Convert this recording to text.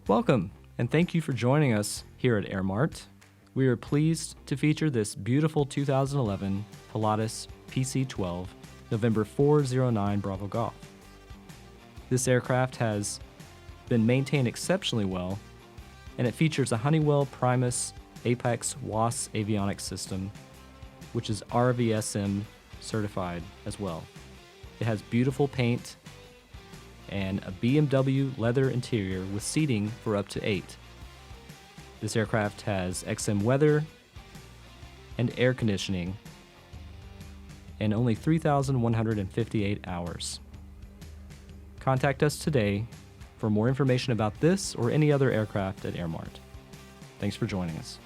Welcome, and thank you for joining us here at AirMart. We are pleased to feature this beautiful 2011 Pilatus PC12, November 409 Bravo Golf. This aircraft has been maintained exceptionally well, and it features a Honeywell Primus Apex WAS avionics system, which is RVSM certified as well. It has beautiful paint and a BMW leather interior with seating for up to 8. This aircraft has XM weather and air conditioning and only 3,158 hours. Contact us today for more information about this or any other aircraft at AirMart. Thanks for joining us.